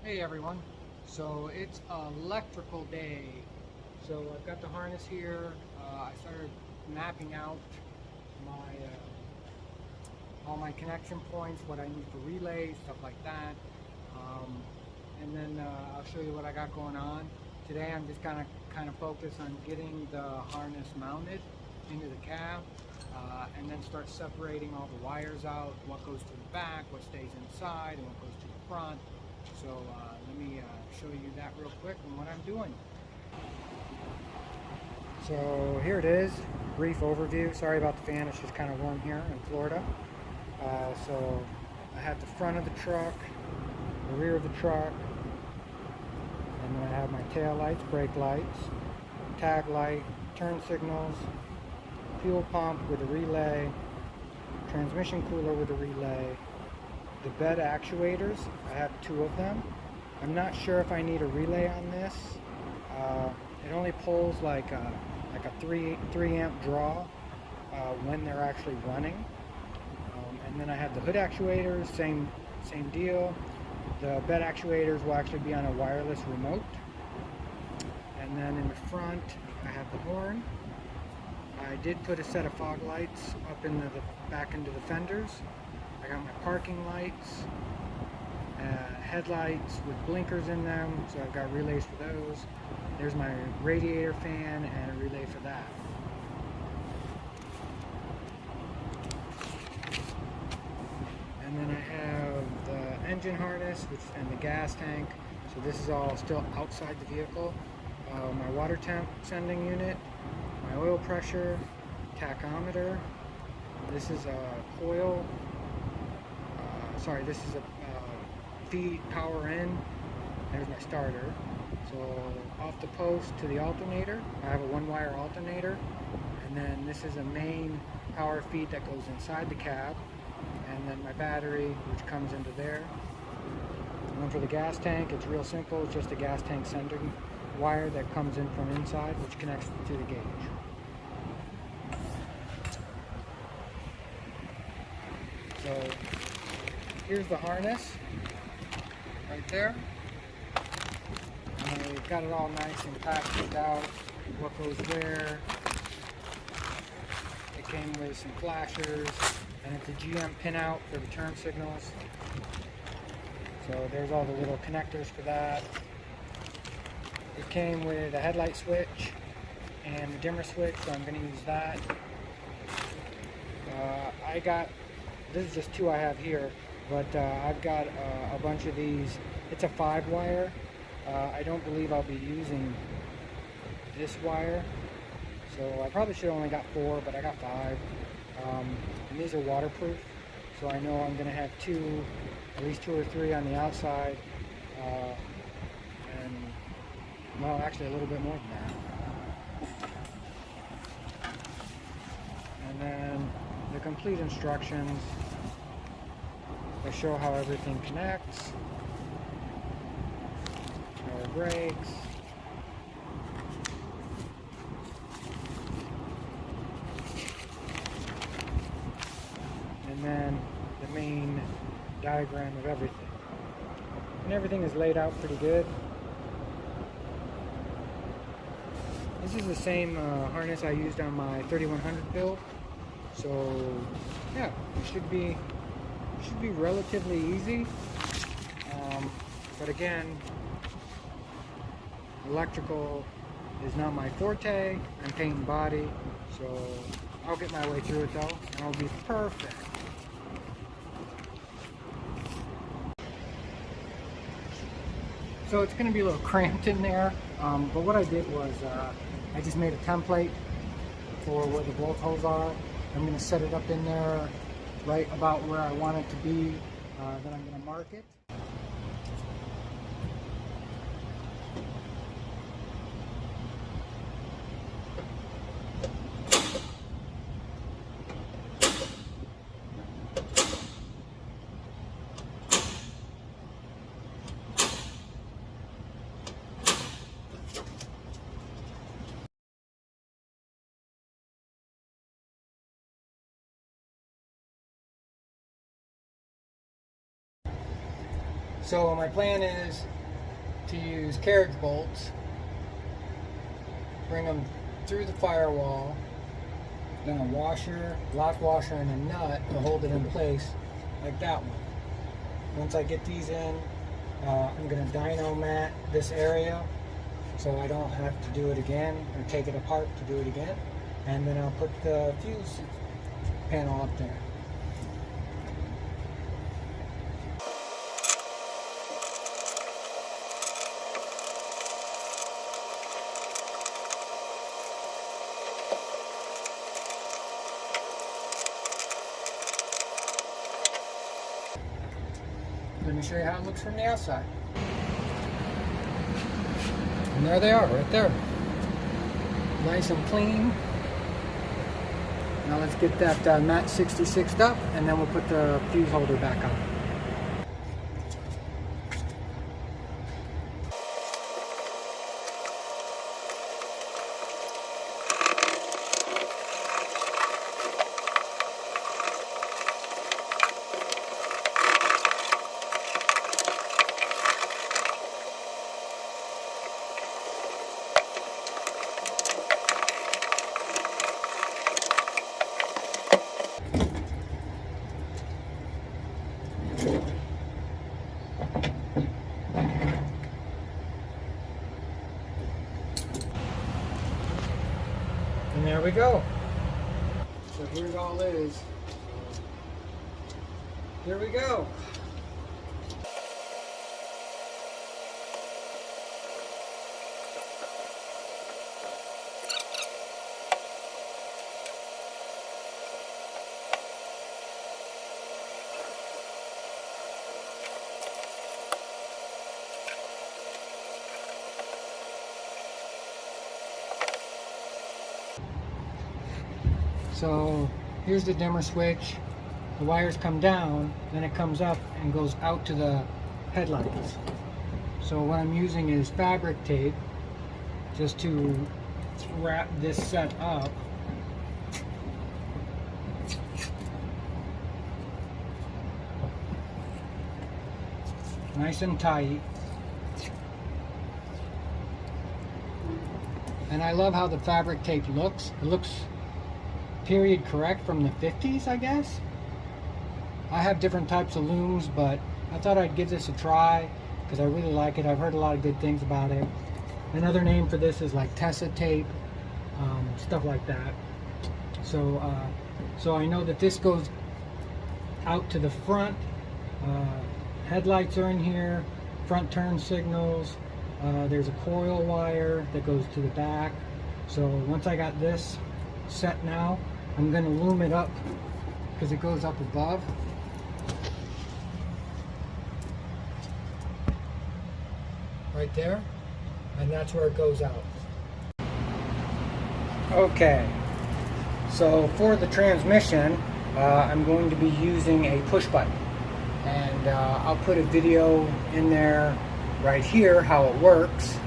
Hey everyone, so it's electrical day. So I've got the harness here. I started mapping out my all my connection points, what I need for relays, stuff like that. Um, and then I'll show you what I got going on. Today I'm just kind of focused on getting the harness mounted into the cab, and then start separating all the wires out, what goes to the back, what stays inside, and what goes to the front. So let me show you that real quick and what I'm doing. So here it is, brief overview. Sorry about the fan, it's just kind of warm here in Florida. So I have the front of the truck, the rear of the truck, and then I have my tail lights, brake lights, tag light, turn signals, fuel pump with a relay, transmission cooler with a relay, the bed actuators. I have two of them. I'm not sure if I need a relay on this. It only pulls like a 3 amp draw when they're actually running. And then I have the hood actuators, same deal. The bed actuators will actually be on a wireless remote. And then in the front, I have the horn. I did put a set of fog lights up in the back into the fenders. I got my parking lights, headlights with blinkers in them, so I've got relays for those. There's my radiator fan and a relay for that. And then I have the engine harness and the gas tank. So this is all still outside the vehicle. My water temp sending unit, my oil pressure, tachometer. This is a coil. This is a feed power in. There's my starter. So off the post to the alternator, I have a 1-wire alternator, and then this is a main power feed that goes inside the cab, and then my battery, which comes into there. And then for the gas tank, it's real simple. It's just a gas tank sending wire that comes in from inside, which connects to the gauge. So here's the harness right there. And we've got it all nice and packaged out, what goes where. It came with some flashers, and it's a GM pinout for the turn signals. So there's all the little connectors for that. It came with a headlight switch and a dimmer switch, so I'm going to use that. This is just two I have here, but I've got a bunch of these. It's a 5-wire. I don't believe I'll be using this wire, so I probably should have only got 4, but I got 5. And these are waterproof, so I know I'm going to have at least 2 or 3 on the outside, and well, actually a little bit more than that. And then the complete instructions. They show how everything connects. Power brakes. And then the main diagram of everything. And everything is laid out pretty good. This is the same harness I used on my 3100 build. So yeah, it should be relatively easy. But again, electrical is not my forte. I'm painting body, so I'll get my way through it though, and I'll be perfect. So it's going to be a little cramped in there, but what I did was I just made a template for where the bolt holes are. I'm going to set it up in there right about where I want it to be. Then I'm going to mark it. So my plan is to use carriage bolts, bring them through the firewall, then a washer, lock washer, and a nut to hold it in place like that one. Once I get these in, I'm going to dyno mat this area so I don't have to do it again or take it apart to do it again. And then I'll put the fuse panel up there. Let me show you how it looks from the outside. And there they are, right there. Nice and clean. Now let's get that mat 66'd up, and then we'll put the fuse holder back on. And there we go. So here it all is. Here we go. So here's the dimmer switch. The wires come down, then it comes up and goes out to the headlights. So what I'm using is fabric tape just to wrap this set up. Nice and tight. And I love how the fabric tape looks. It looks period correct from the 50s, I guess. I have different types of looms, but I thought I'd give this a try because I really like it. I've heard a lot of good things about it. Another name for this is like Tessa tape, stuff like that. So I know that this goes out to the front. Headlights are in here, front turn signals. There's a coil wire that goes to the back. So once I got this set now, I'm going to loom it up because it goes up above. Right there. And that's where it goes out. Okay. So for the transmission, I'm going to be using a push button. And I'll put a video in there right here how it works.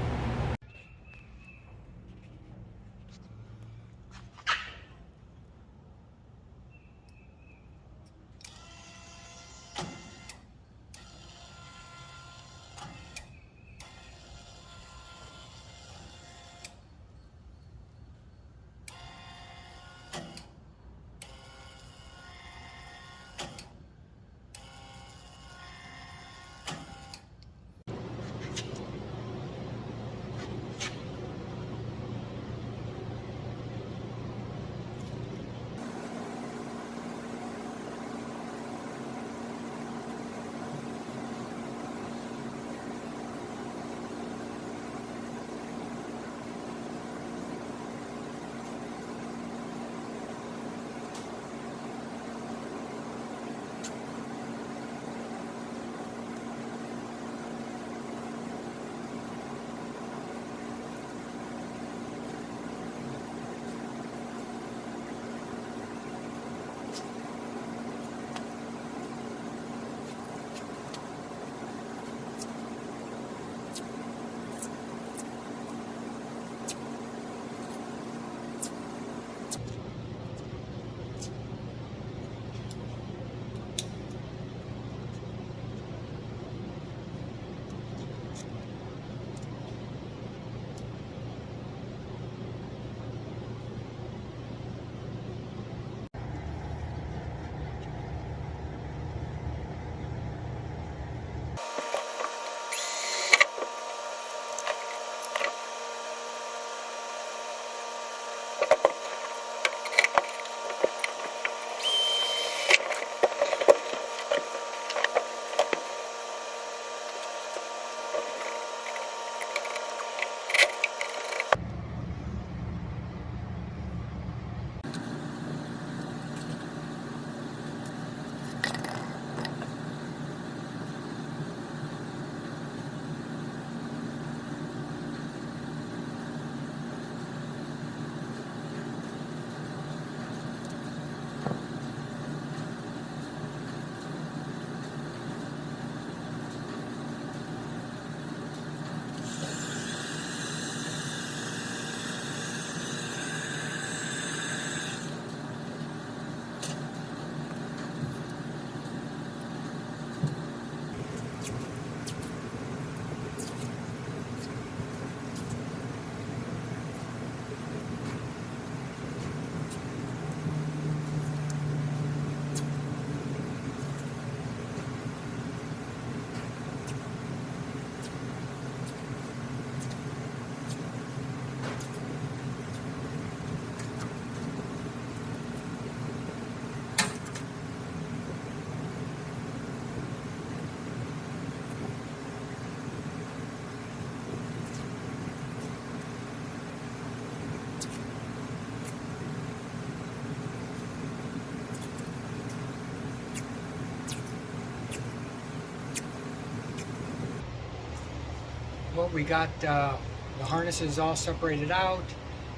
what we got, the harnesses all separated out.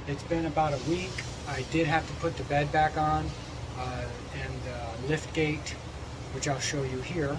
It's been about a week. I did have to put the bed back on and the lift gate, which I'll show you here.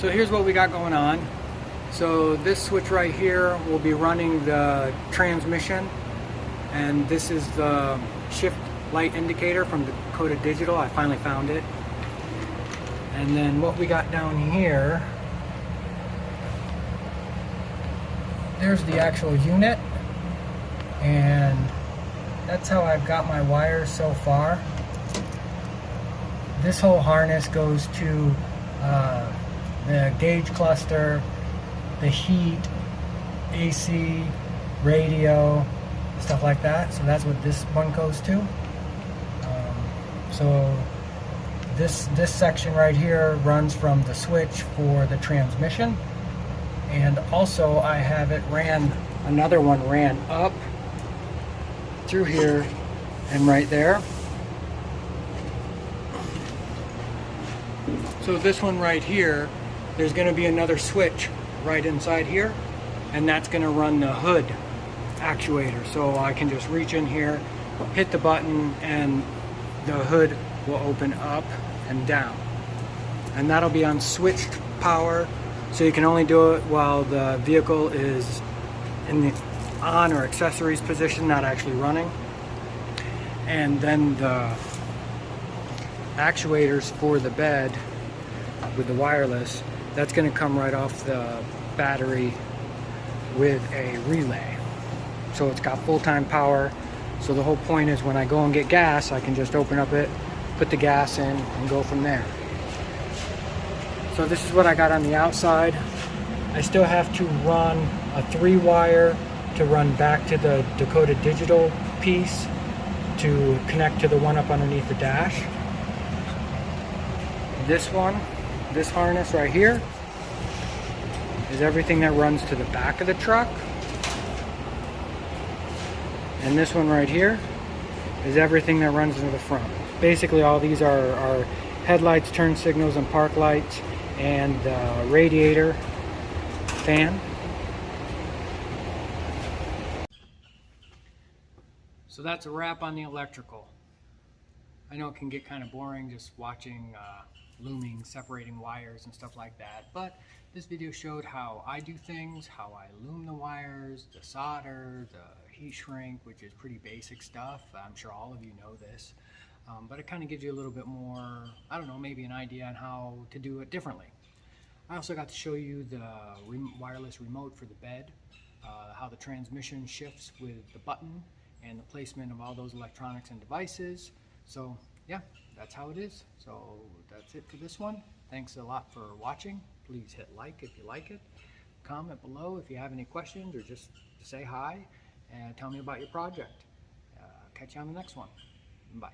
So here's what we got going on. So this switch right here will be running the transmission, and this is the shift light indicator from Dakota Digital. I finally found it. And then what we got down here, there's the actual unit, and that's how I've got my wires so far. This whole harness goes to the gauge cluster, the heat, AC, radio, stuff like that. So that's what this one goes to. So this section right here runs from the switch for the transmission, and also I have it another one ran up through here and right there. So this one right here, there's going to be another switch right inside here, and that's going to run the hood actuator. So I can just reach in here, hit the button, and the hood will open up and down. And that'll be on switched power, so you can only do it while the vehicle is in the on or accessories position, not actually running. And then the actuators for the bed with the wireless, that's going to come right off the battery with a relay. So it's got full-time power. So the whole point is when I go and get gas, I can just open up it, put the gas in, and go from there. So this is what I got on the outside. I still have to run a 3-wire to run back to the Dakota Digital piece to connect to the one up underneath the dash. This harness right here is everything that runs to the back of the truck. And this one right here is everything that runs into the front. Basically all these are headlights, turn signals, and park lights, and the radiator fan. So that's a wrap on the electrical. I know it can get kind of boring just watching looming, separating wires and stuff like that, but this video showed how I do things, how I loom the wires, the solder, the heat shrink, which is pretty basic stuff. I'm sure all of you know this, but it kind of gives you a little bit more, I don't know, maybe an idea on how to do it differently. I also got to show you the wireless remote for the bed, how the transmission shifts with the button, and the placement of all those electronics and devices. So yeah, that's how it is. So that's it for this one. Thanks a lot for watching. Please hit like if you like it. Comment below if you have any questions, or just say hi and tell me about your project. Catch you on the next one. Bye.